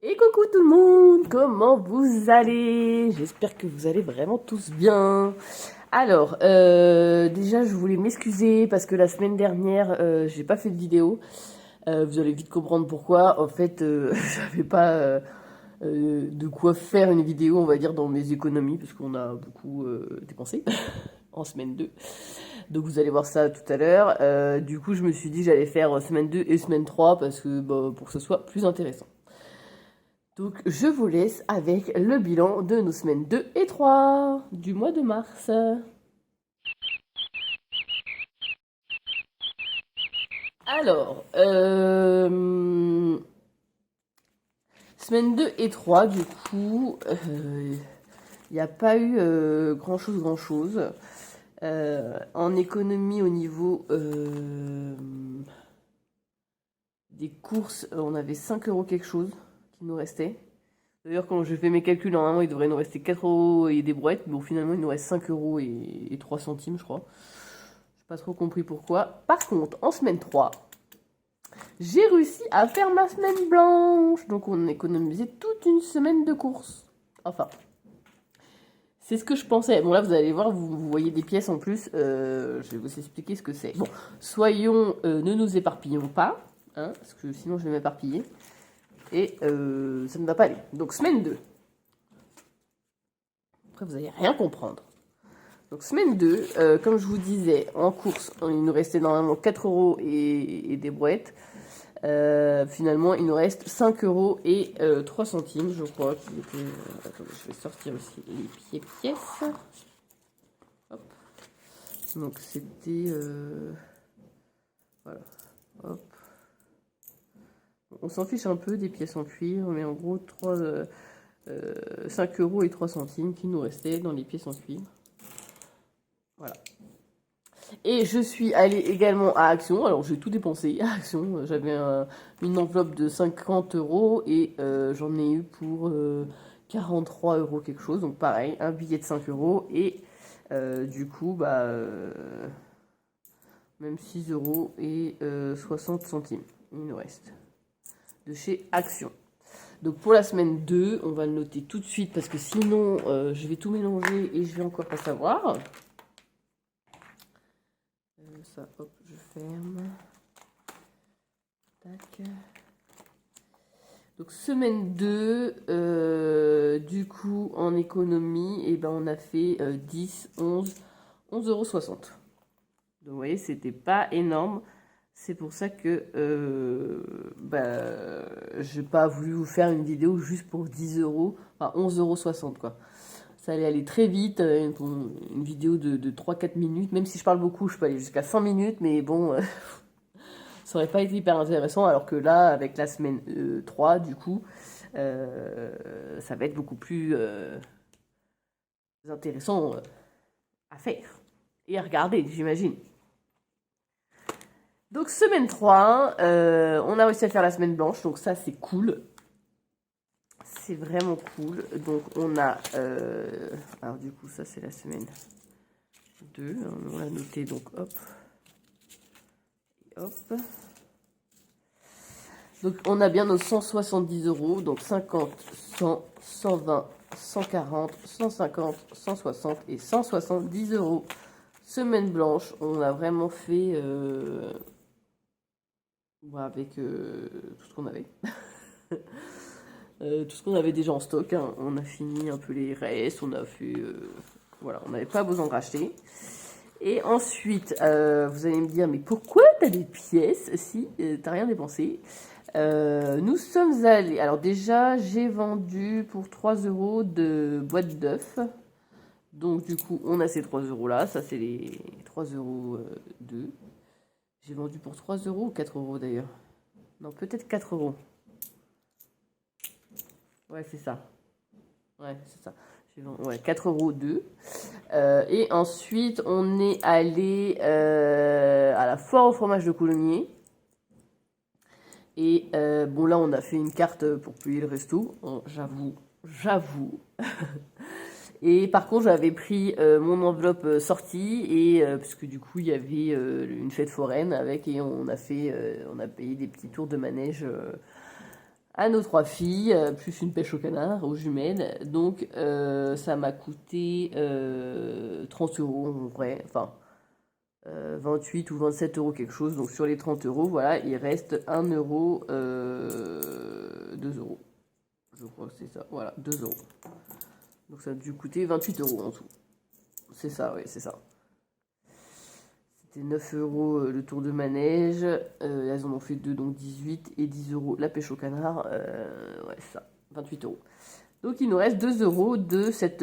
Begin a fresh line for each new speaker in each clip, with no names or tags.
Et coucou tout le monde, comment vous allez? J'espère que vous allez vraiment tous bien. Alors, déjà je voulais m'excuser parce que la semaine dernière, j'ai pas fait de vidéo. Vous allez vite comprendre pourquoi. En fait, j'avais pas de quoi faire une vidéo, on va dire, dans mes économies, parce qu'on a beaucoup dépensé en semaine 2. Donc vous allez voir ça tout à l'heure. Du coup, je me suis dit que j'allais faire semaine 2 et semaine 3 parce que pour que ce soit plus intéressant. Donc, je vous laisse avec le bilan de nos semaines 2 et 3 du mois de mars. Alors, semaine 2 et 3, du coup, il n'y a pas eu grand-chose. En économie, au niveau des courses, on avait 5 euros quelque chose qui nous restait. D'ailleurs, quand je fais mes calculs, normalement, il devrait nous rester 4 euros et des brouettes. Bon, finalement, il nous reste 5 euros et 3 centimes, je crois. J'ai pas trop compris pourquoi. Par contre, en semaine 3, j'ai réussi à faire ma semaine blanche. Donc, on économisait toute une semaine de courses. Enfin, c'est ce que je pensais. Bon, là, vous allez voir, vous voyez des pièces en plus. Je vais vous expliquer ce que c'est. Bon, ne nous éparpillons pas, hein, parce que sinon, je vais m'éparpiller. Et ça ne va pas aller. Donc, semaine 2. Après, vous n'allez rien comprendre. Donc, semaine 2, comme je vous disais, en course, il nous restait normalement 4 euros et des brouettes. Finalement, il nous reste 5 euros et 3 centimes, je crois. Attendez, je vais sortir aussi les pièces. Hop. Donc, c'était... voilà. Hop. On s'en fiche un peu des pièces en cuir, mais en gros, 5 euros et 3 centimes qui nous restaient dans les pièces en cuir. Voilà. Et je suis allée également à Action. Alors j'ai tout dépensé à Action. J'avais une enveloppe de 50 euros et j'en ai eu pour 43 euros quelque chose. Donc pareil, un billet de 5 euros et du coup, même 6 euros et 60 centimes. Il nous reste de chez Action. Donc pour la semaine 2, on va le noter tout de suite parce que sinon je vais tout mélanger et je vais encore pas savoir. Ça, hop, je ferme. Tac. Donc semaine 2, du coup en économie, et ben, on a fait 10, 11,60 €. Donc vous voyez, c'était pas énorme. C'est pour ça que j'ai pas voulu vous faire une vidéo juste pour 10 euros, enfin 11,60 € quoi. Ça allait aller très vite, une vidéo de 3-4 minutes, même si je parle beaucoup, je peux aller jusqu'à 5 minutes, mais bon, ça aurait pas été hyper intéressant, alors que là, avec la semaine 3, du coup, ça va être beaucoup plus intéressant à faire et à regarder, j'imagine. Donc, semaine 3, on a réussi à faire la semaine blanche, donc ça, c'est cool. C'est vraiment cool. Donc, on a... alors, du coup, ça, c'est la semaine 2. On l'a noté, donc, hop. Et hop. Donc, on a bien nos 170 euros. Donc, 50, 100, 120, 140, 150, 160 et 170 euros. Semaine blanche, on a vraiment fait avec tout ce qu'on avait. Tout ce qu'on avait déjà en stock. Hein. On a fini un peu les restes. On a fait... voilà, on n'avait pas besoin de racheter. Et ensuite, vous allez me dire, mais pourquoi t'as des pièces si t'as rien dépensé? Nous sommes allés... Alors déjà, j'ai vendu pour 3 euros de boîte d'œufs. Donc du coup, on a ces 3 euros là. Ça, c'est les 3 euros 2. J'ai vendu pour 3 euros ou 4 euros d'ailleurs. Non, peut-être 4 euros. Ouais, c'est ça. Ouais, c'est ça. Ouais, 4 euros 2. Et ensuite, on est allé à la foire au fromage de Coulommiers. Et bon, là, on a fait une carte pour payer le resto. Oh, j'avoue. Et par contre, j'avais pris mon enveloppe sortie et parce que du coup, il y avait une fête foraine avec et on a payé des petits tours de manège à nos 3 filles, plus une pêche au canard, aux jumelles. Donc ça m'a coûté 30 euros en vrai, enfin 28 ou 27 euros quelque chose. Donc sur les 30 euros, voilà, il reste 1 euro, 2 euros. Je crois que c'est ça, voilà, 2 euros. Donc ça a dû coûter 28 euros en tout. C'est ça, oui, c'est ça. C'était 9 euros le tour de manège. Elles en ont fait 2, donc 18. Et 10 euros la pêche au canard. Ouais, c'est ça, 28 euros. Donc il nous reste 2 euros de cette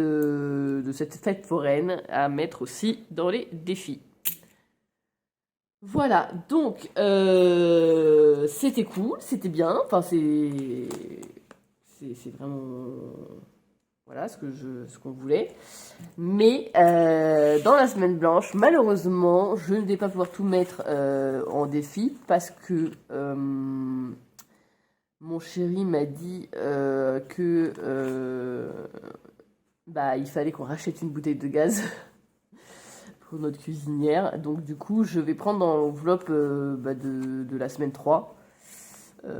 fête foraine à mettre aussi dans les défis. Voilà, donc c'était cool, c'était bien. Enfin, c'est vraiment voilà ce qu'on voulait. Mais dans la semaine blanche, malheureusement, je ne vais pas pouvoir tout mettre en défi parce que mon chéri m'a dit que il fallait qu'on rachète une bouteille de gaz pour notre cuisinière. Donc du coup, je vais prendre dans l'enveloppe de la semaine 3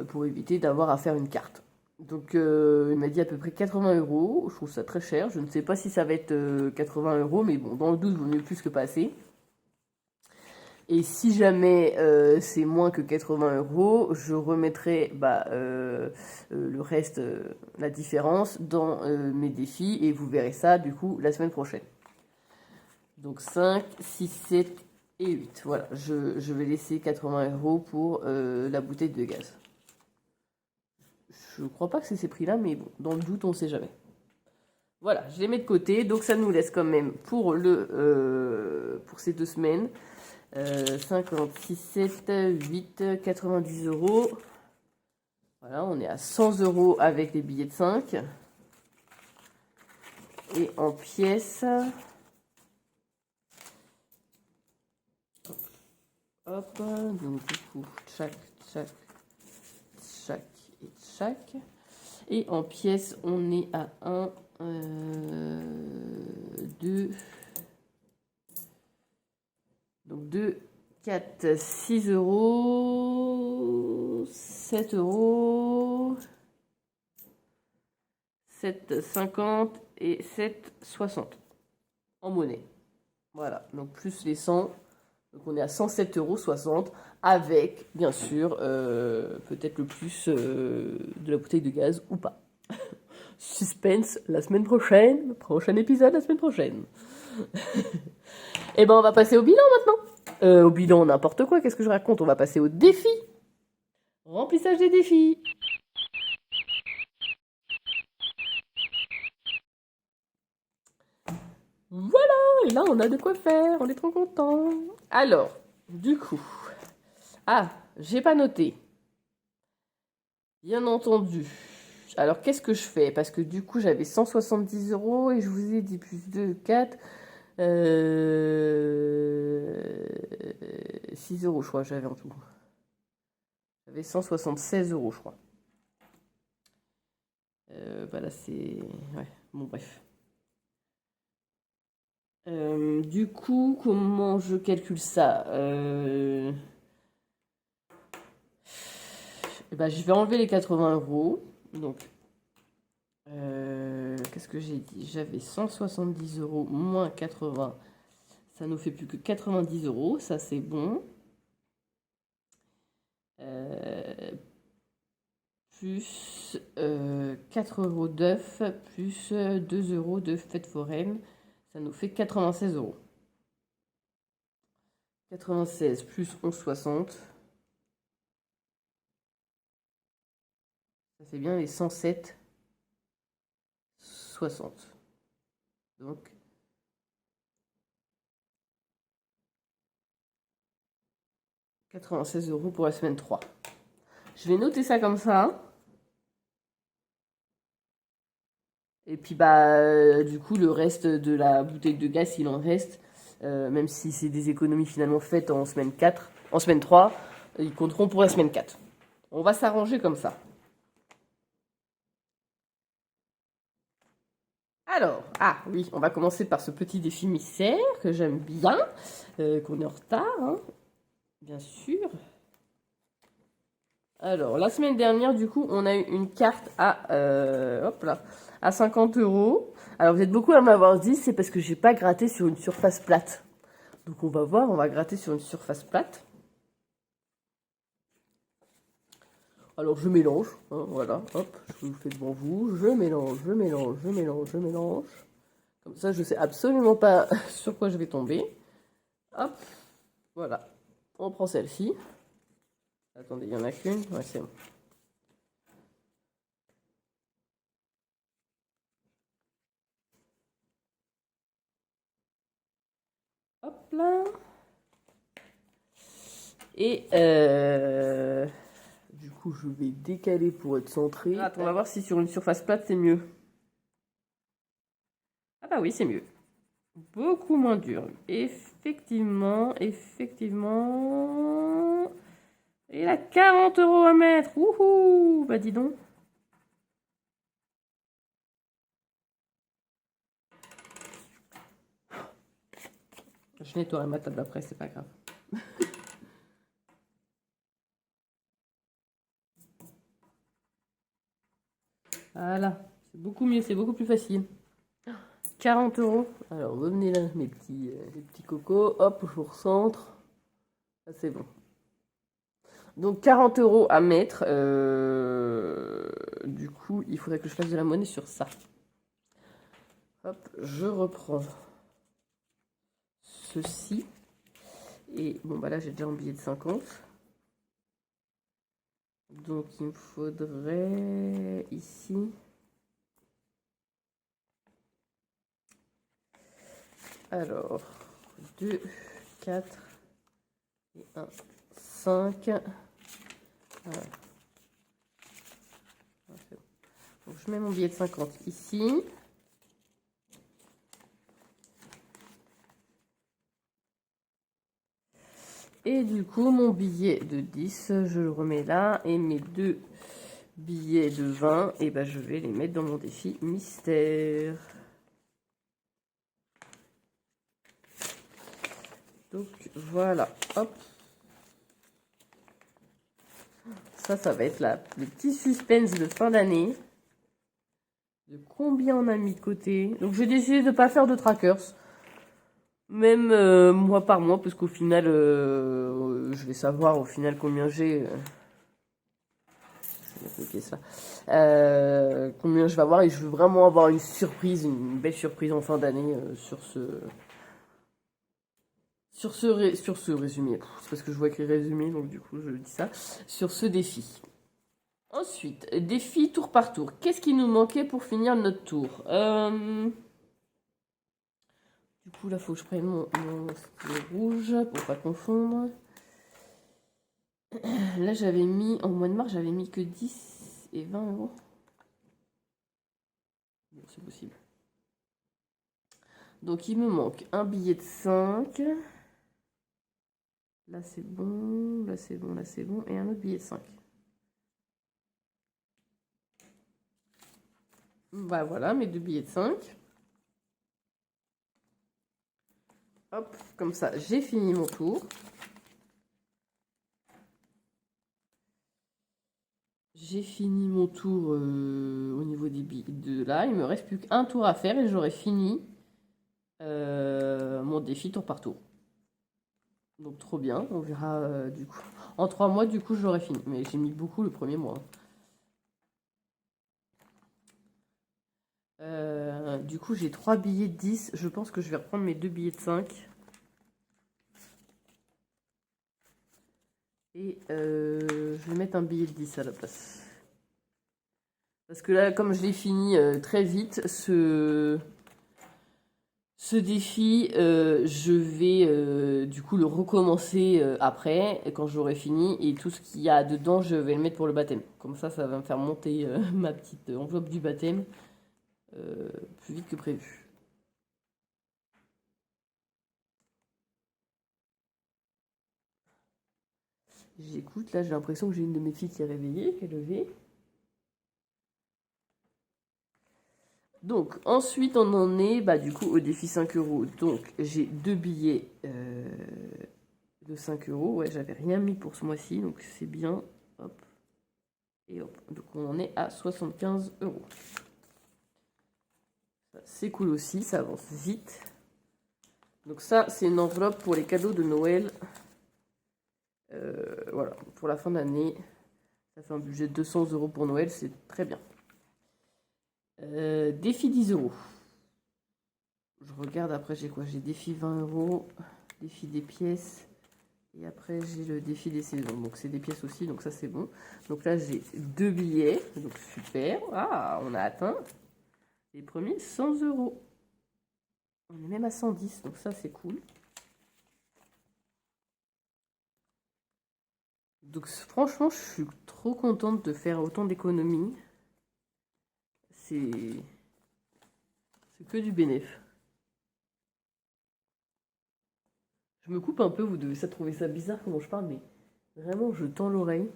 pour éviter d'avoir à faire une carte. Donc il m'a dit à peu près 80 euros. Je trouve ça très cher. Je ne sais pas si ça va être 80 euros, mais bon, dans le doute, vaut mieux plus que pas assez. Et si jamais c'est moins que 80 euros, je remettrai le reste, la différence, dans mes défis. Et vous verrez ça, du coup, la semaine prochaine. Donc 5, 6, 7 et 8. Voilà, je vais laisser 80 euros pour la bouteille de gaz. Je crois pas que c'est ces prix-là, mais bon, dans le doute, on ne sait jamais. Voilà, je les mets de côté. Donc ça nous laisse quand même pour ces 2 semaines 56, 7, 8, 90 euros. Voilà, on est à 100 euros avec les billets de 5. Et en pièces... Hop, donc du coup, tchac. Et en pièces, on est à 1, 2... Donc 2, 4, 6 euros, 7 euros, 7,50 et 7,60 en monnaie. Voilà, donc plus les 100, donc on est à 107,60 euros avec, bien sûr, peut-être le plus de la bouteille de gaz ou pas. Suspense la semaine prochaine, prochain épisode la semaine prochaine. Et ben on va passer au bilan maintenant. Au bilan, n'importe quoi, qu'est-ce que je raconte? On va passer au défi. Remplissage des défis. Voilà, et là on a de quoi faire, on est trop content. Alors, du coup, j'ai pas noté. Bien entendu. Alors qu'est-ce que je fais? Parce que du coup j'avais 170 euros et je vous ai dit plus 2, 4, 6 euros je crois j'avais en tout. J'avais 176 euros je crois. Là c'est... Ouais, bon bref. Du coup, comment je calcule ça? Je vais enlever les 80 euros. Donc, qu'est-ce que j'ai dit? J'avais 170 euros moins 80. Ça nous fait plus que 90 euros. Ça, c'est bon. Plus 4 euros d'œufs, plus 2 euros de fête foraine. Ça nous fait 96 euros. 96 plus 11,60. Ça fait bien les 107,60. Donc, « 96 euros pour la semaine 3. Je vais noter ça comme ça. Et puis, du coup, le reste de la bouteille de gaz, s'il en reste, même si c'est des économies finalement faites en semaine 4, en semaine 3, ils compteront pour la semaine 4. On va s'arranger comme ça. Alors, oui, on va commencer par ce petit défi mystère que j'aime bien, qu'on est en retard, hein, bien sûr. Alors, la semaine dernière, du coup, on a eu une carte à, hop là, à 50 euros. Alors, vous êtes beaucoup à m'avoir dit, c'est parce que j'ai pas gratté sur une surface plate. Donc, on va voir, on va gratter sur une surface plate. Alors, je mélange, hein, voilà, hop, je vous le fais devant vous. Je mélange, je mélange, je mélange, je mélange. Comme ça, je sais absolument pas sur quoi je vais tomber. Hop, voilà. On prend celle-ci. Attendez, il y en a qu'une. Ouais, c'est bon. Hop là. Et du coup, je vais décaler pour être centré. Attends, on va voir si sur une surface plate, c'est mieux. Ah bah oui, c'est mieux. Beaucoup moins dur. Effectivement, effectivement. Et il a 40 euros à mettre. Wouhou! Bah dis donc. Je nettoierai ma table après, c'est pas grave. Voilà, c'est beaucoup mieux, c'est beaucoup plus facile. 40 euros. Alors, revenez là, mes petits cocos. Hop, je vous recentre. Ça, c'est bon. Donc, 40 euros à mettre. Du coup, il faudrait que je fasse de la monnaie sur ça. Hop, je reprends ceci. Et bon, bah là, j'ai déjà un billet de 50. Donc, il me faudrait ici. Alors, 2, 4 et 1, 5. Voilà. Donc, je mets mon billet de 50 ici. Et du coup, mon billet de 10, je le remets là. Et mes deux billets de 20, et ben, je vais les mettre dans mon défi mystère. Donc, voilà. Hop. Ça va être le petit suspense de fin d'année. De combien on a mis de côté. Donc, j'ai décidé de ne pas faire de trackers. Même mois par mois, parce qu'au final, je vais savoir au final combien j'ai. Je vais appliquer ça. Combien je vais avoir, et je veux vraiment avoir une surprise, une belle surprise en fin d'année sur ce résumé. C'est parce que je vois écrit résumé, donc du coup je dis ça. Sur ce défi. Ensuite, défi tour par tour. Qu'est-ce qui nous manquait pour finir notre tour? Du coup, là, il faut que je prenne mon stylo rouge pour pas confondre. Là, j'avais mis, en mois de mars, j'avais mis que 10 et 20 euros. Bon, c'est possible. Donc, il me manque un billet de 5. Là, c'est bon. Là, c'est bon. Là, c'est bon. Et un autre billet de 5. Bah, voilà, mes deux billets de 5. Hop, comme ça, j'ai fini mon tour. J'ai fini mon tour au niveau des billets de là. Il me reste plus qu'un tour à faire et j'aurai fini mon défi tour par tour. Donc trop bien, on verra du coup. En 3 mois, du coup, j'aurai fini. Mais j'ai mis beaucoup le premier mois. Du coup, j'ai 3 billets de 10. Je pense que je vais reprendre mes 2 billets de 5. Et je vais mettre un billet de 10 à la place. Parce que là, comme je l'ai fini très vite, ce défi, je vais du coup le recommencer après, quand j'aurai fini. Et tout ce qu'il y a dedans, je vais le mettre pour le baptême. Comme ça va me faire monter ma petite enveloppe du baptême plus vite que prévu. J'écoute, là j'ai l'impression que j'ai une de mes filles qui est réveillée, qui est levée. Donc ensuite on en est du coup au défi 5 euros. Donc j'ai 2 billets de 5 euros. Ouais, j'avais rien mis pour ce mois-ci, donc c'est bien. Hop. Et hop, donc on en est à 75 euros. C'est cool aussi, ça avance vite. Donc ça, c'est une enveloppe pour les cadeaux de Noël. Voilà, pour la fin d'année. Ça fait un budget de 200 euros pour Noël, c'est très bien. Défi 10 euros. Je regarde après, j'ai quoi? J'ai défi 20 euros, défi des pièces. Et après, j'ai le défi des saisons. Donc, c'est des pièces aussi, donc ça, c'est bon. Donc là, j'ai 2 billets. Donc, super. Ah, on a atteint les premiers 100 euros. On est même à 110, donc ça, c'est cool. Donc, franchement, je suis trop contente de faire autant d'économies. C'est que du bénéf. Je me coupe un peu, vous devez ça trouver ça bizarre comment je parle, mais vraiment, je tends l'oreille.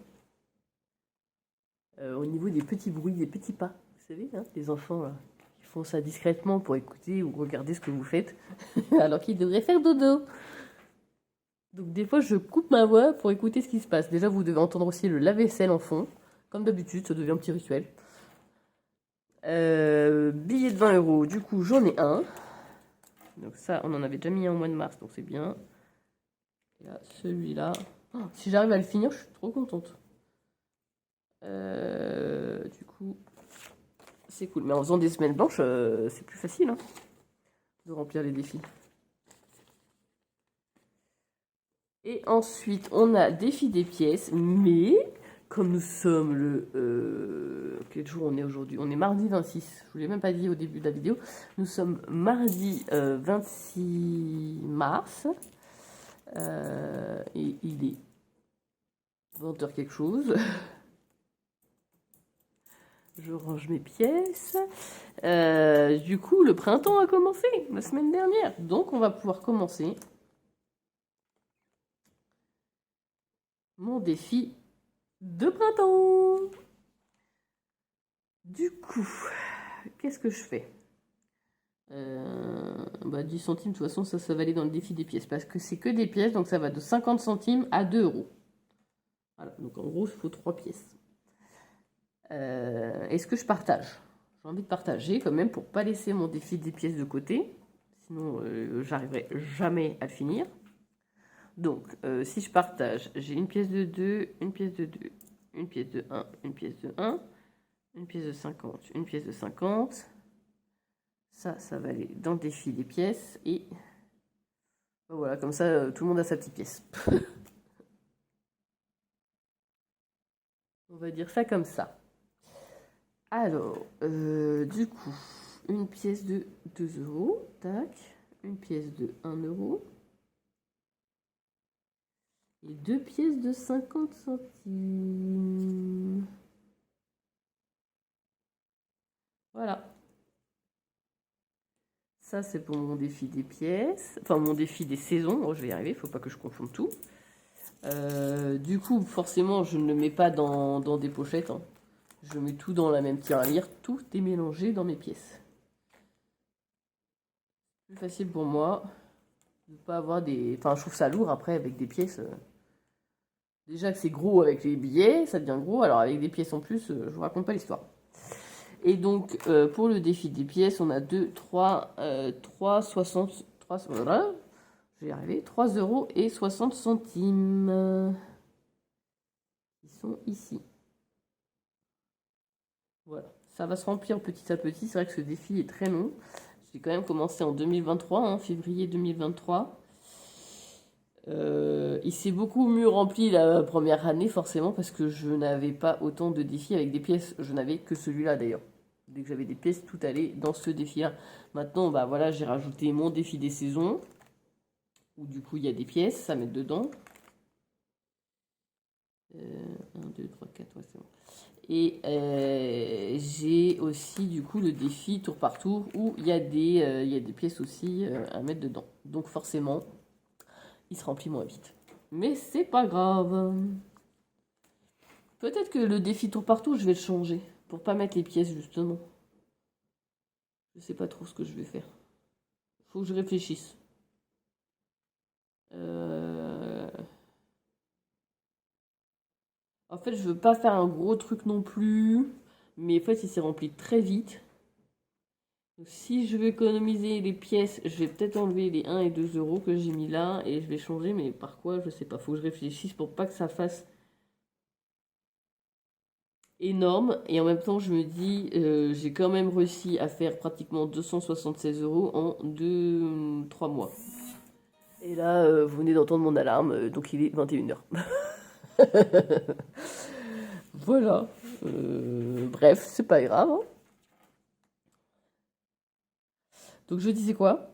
Au niveau des petits bruits, des petits pas. Vous savez, hein, les enfants là, qui font ça discrètement pour écouter ou regarder ce que vous faites, alors qu'ils devraient faire dodo. Donc des fois, je coupe ma voix pour écouter ce qui se passe. Déjà, vous devez entendre aussi le lave-vaisselle en fond. Comme d'habitude, ça devient un petit rituel. Billet de 20 euros, du coup, j'en ai un. Donc ça, on en avait déjà mis un au mois de mars, donc c'est bien. Et là, celui-là. Oh, si j'arrive à le finir, je suis trop contente. Du coup, c'est cool. Mais en faisant des semaines blanches, c'est plus facile hein, de remplir les défis. Et ensuite, on a défi des pièces, mais comme nous sommes le... quel jour on est aujourd'hui? On est mardi 26, je ne vous l'ai même pas dit au début de la vidéo. Nous sommes mardi 26 mars. Et il est 20h quelque chose. Je range mes pièces. Du coup, le printemps a commencé la semaine dernière. Donc, on va pouvoir commencer mon défi de printemps. Du coup, qu'est-ce que je fais? 10 centimes, de toute façon, ça va aller dans le défi des pièces. Parce que c'est que des pièces, donc ça va de 50 centimes à 2 euros. Voilà, donc en gros, il faut 3 pièces. Est-ce que je partage? J'ai envie de partager quand même pour pas laisser mon défi des pièces de côté. Sinon, j'arriverai jamais à le finir. Donc, si je partage, j'ai une pièce de 2, une pièce de 2, une pièce de 1, une pièce de 1, une pièce de 50, une pièce de 50. Ça va aller dans le défi des pièces. Et voilà, comme ça, tout le monde a sa petite pièce. On va dire ça comme ça. Alors, du coup, une pièce de 2 euros, tac, une pièce de 1 euro, et 2 pièces de 50 centimes. Voilà. Ça, c'est pour mon défi des pièces, enfin mon défi des saisons. Oh, je vais y arriver, il ne faut pas que je confonde tout. Du coup, forcément, je ne le mets pas dans des pochettes. Hein. Je mets tout dans la même tirelire. Tout est mélangé dans mes pièces. Plus facile pour moi de ne pas avoir des... Enfin, je trouve ça lourd après avec des pièces. Déjà que c'est gros avec les billets, ça devient gros. Alors avec des pièces en plus, je vous raconte pas l'histoire. Et donc, pour le défi des pièces, on a 2, 3, 60... 3, voilà, je vais y arriver. 3 euros et 60 centimes. Ils sont ici. Voilà. Ça va se remplir petit à petit. C'est vrai que ce défi est très long. J'ai quand même commencé en 2023, hein, février 2023. Il s'est beaucoup mieux rempli la première année, forcément, parce que je n'avais pas autant de défis avec des pièces. Je n'avais que celui-là, d'ailleurs. Dès que j'avais des pièces, tout allait dans ce défi-là. Maintenant, bah voilà, j'ai rajouté mon défi des saisons, où du coup, il y a des pièces à mettre dedans. 1, 2, 3, 4, ouais, c'est bon. Et j'ai aussi, du coup, le défi tour par tour, où il y a des pièces aussi à mettre dedans. Donc, forcément, il se remplit moins vite. Mais c'est pas grave. Peut-être que le défi tour par tour, je vais le changer. Pour pas mettre les pièces, justement. Je sais pas trop ce que je vais faire. Faut que je réfléchisse. En fait, je veux pas faire un gros truc non plus, mais en fait, il s'est rempli très vite. Donc, si je veux économiser les pièces, je vais peut-être enlever les 1 et 2 euros que j'ai mis là et je vais changer, mais par quoi, je sais pas. Faut que je réfléchisse pour pas que ça fasse énorme. Et en même temps, je me dis, j'ai quand même réussi à faire pratiquement 276 euros en 3 mois. Et là, vous venez d'entendre mon alarme, donc il est 21 h. Voilà. Bref, c'est pas grave, hein. Donc je disais quoi?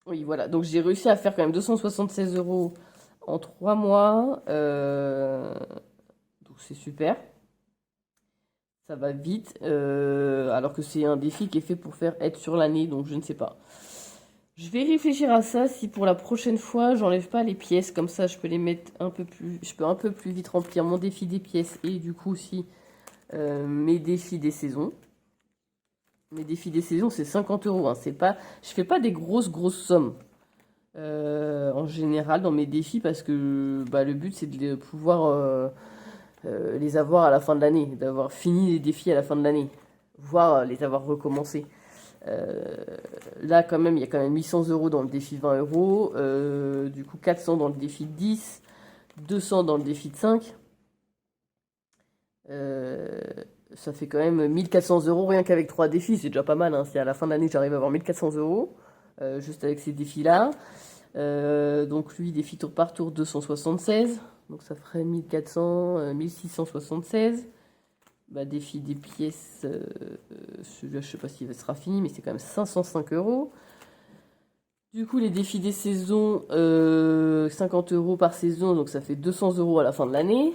Oui, voilà. Donc j'ai réussi à faire quand même 276 euros en 3 mois. Donc c'est super. Ça va vite. Alors que c'est un défi qui est fait pour faire être sur l'année. Donc je ne sais pas. Je vais réfléchir à ça si pour la prochaine fois j'enlève pas les pièces. Comme ça je peux les mettre un peu plus. Je peux un peu plus vite remplir mon défi des pièces et du coup aussi mes défis des saisons. Mes défis des saisons c'est 50 euros. Hein. C'est pas, je fais pas des grosses sommes. En général dans mes défis parce que bah, le but c'est de pouvoir les avoir à la fin de l'année, d'avoir fini les défis à la fin de l'année, voire les avoir recommencés. Euh, Là quand même il y a quand même 800 euros dans le défi 20 euros, du coup 400 dans le défi de 10, 200 dans le défi de 5. Euh, Ça fait quand même 1400 euros rien qu'avec 3 défis, c'est déjà pas mal. Hein. Si à la fin de l'année j'arrive à avoir 1400 euros, juste avec ces défis-là. Donc lui, défi tour par tour 276. Donc ça ferait 1400, 1676. Bah, défi des pièces, celui-là je sais pas s'il sera fini, mais c'est quand même 505 euros. Du coup, les défis des saisons, 50 euros par saison, donc ça fait 200 euros à la fin de l'année.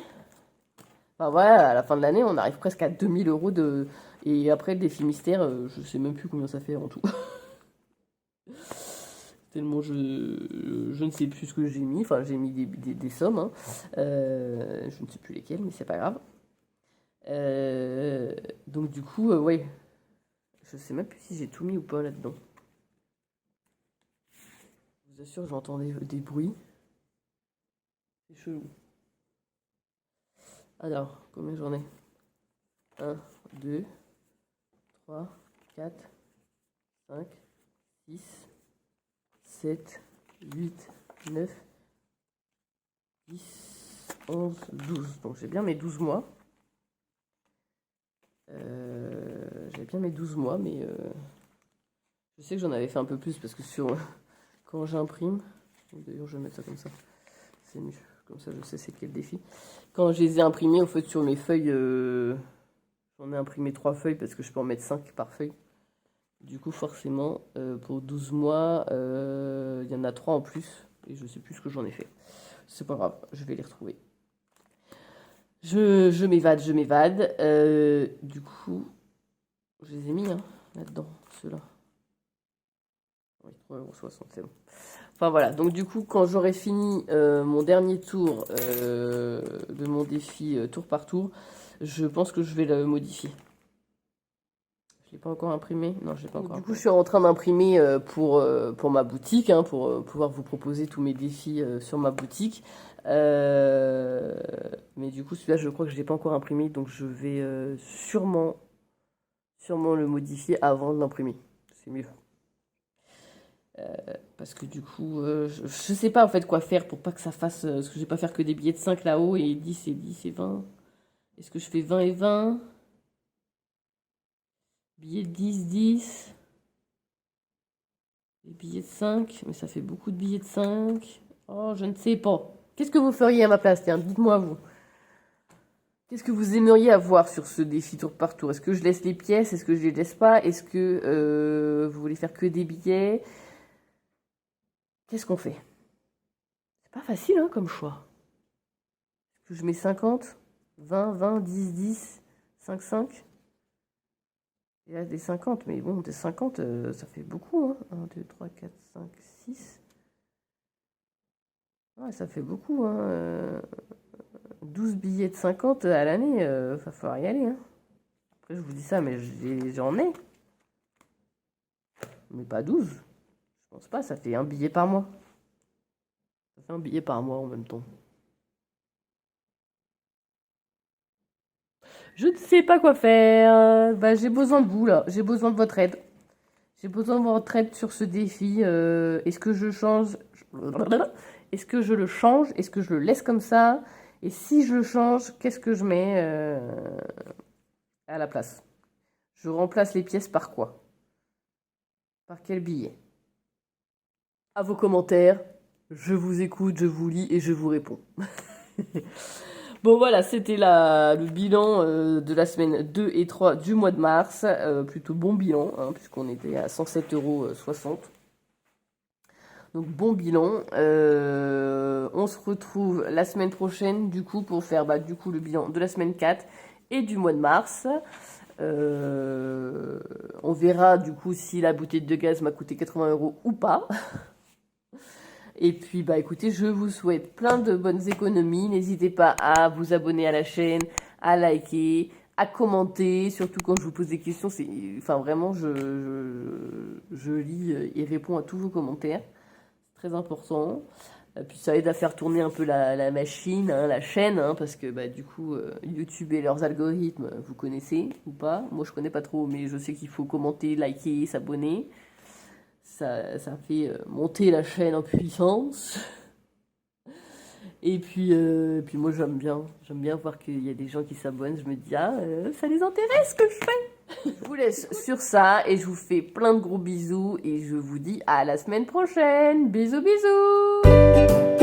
Enfin voilà, à la fin de l'année, on arrive presque à 2000 euros de. Et après, le défi mystère, je sais même plus combien ça fait en tout. Tellement je ne sais plus ce que j'ai mis. Enfin, j'ai mis des sommes. Hein. Je ne sais plus lesquelles, mais c'est pas grave. Donc, du coup, ouais. Je sais même plus si j'ai tout mis ou pas là-dedans. Je vous assure, j'entends des bruits. C'est chelou. Alors, combien j'en ai? 1, 2, 3, 4, 5, 6, 7, 8, 9, 10, 11, 12. Donc j'ai bien mes 12 mois. J'ai bien mes 12 mois, mais je sais que j'en avais fait un peu plus parce que quand j'imprime, d'ailleurs je vais mettre ça comme ça, c'est mieux, comme ça je sais c'est quel défi. Quand je les ai imprimés au fait sur mes feuilles, j'en ai imprimé 3 feuilles parce que je peux en mettre 5 par feuille. Du coup forcément pour 12 mois, il y en a 3 en plus et je sais plus ce que j'en ai fait. C'est pas grave, je vais les retrouver. Je m'évade, je m'évade. Du coup, je les ai mis hein, là-dedans, ceux-là. Oui, 3,60 €, c'est bon. Enfin voilà, donc du coup, quand j'aurai fini mon dernier tour de mon défi tour par tour, je pense que je vais le modifier. Je ne l'ai pas encore imprimé. Non, je l'ai pas encore. Du coup, je suis en train d'imprimer pour ma boutique, hein, pour pouvoir vous proposer tous mes défis sur ma boutique. Mais du coup, celui-là, je crois que je ne l'ai pas encore imprimé, donc je vais sûrement le modifier avant de l'imprimer. C'est mieux. Parce que du coup, je sais pas en fait quoi faire pour pas que ça fasse. Parce que je vais pas faire que des billets de 5 là-haut et 10 et 10 et 20. Est-ce que je fais 20 et 20? Billets de 10, 10. Les billets de 5, mais ça fait beaucoup de billets de 5. Oh, je ne sais pas. Qu'est-ce que vous feriez à ma place? Tiens, dites-moi vous. Qu'est-ce que vous aimeriez avoir sur ce défi tour par tour? Est-ce que je laisse les pièces? Est-ce que je les laisse pas? Est-ce que vous voulez faire que des billets? Qu'est-ce qu'on fait? C'est pas facile hein, comme choix. Est-ce que je mets 50, 20, 20, 10, 10, 5, 5? Il y a des 50, mais bon, des 50, ça fait beaucoup. Hein. 1, 2, 3, 4, 5, 6. Ouais, ça fait beaucoup. Hein. 12 billets de 50 à l'année, va falloir y aller. Hein. Après, je vous dis ça, mais j'en ai. Mais pas 12. Je pense pas, ça fait un billet par mois. Ça fait un billet par mois en même temps. Je ne sais pas quoi faire. Bah, j'ai besoin de vous, là. J'ai besoin de votre aide. J'ai besoin de votre aide sur ce défi. Est-ce que je change? Est-ce que je le change? Est-ce que je le laisse comme ça? Et si je le change, qu'est-ce que je mets à la place? Je remplace les pièces par quoi? Par quel billet? À vos commentaires. Je vous écoute, je vous lis et je vous réponds. Bon voilà, c'était le bilan de la semaine 2 et 3 du mois de mars. Plutôt bon bilan, hein, puisqu'on était à 107,60 €. Donc bon bilan. On se retrouve la semaine prochaine du coup pour faire du coup le bilan de la semaine 4 et du mois de mars. On verra du coup si la bouteille de gaz m'a coûté 80 € ou pas. Et puis, écoutez, je vous souhaite plein de bonnes économies. N'hésitez pas à vous abonner à la chaîne, à liker, à commenter. Surtout quand je vous pose des questions, enfin, vraiment, je lis et réponds à tous vos commentaires. C'est très important. Puis ça aide à faire tourner un peu la machine, hein, la chaîne, hein, parce que du coup, YouTube et leurs algorithmes, vous connaissez ou pas? Moi, je connais pas trop, mais je sais qu'il faut commenter, liker, s'abonner. Ça fait monter la chaîne en puissance. Et puis moi j'aime bien voir qu'il y a des gens qui s'abonnent. Je me dis, ça les intéresse ce que je fais. Je vous laisse sur ça et je vous fais plein de gros bisous et je vous dis à la semaine prochaine. Bisous bisous.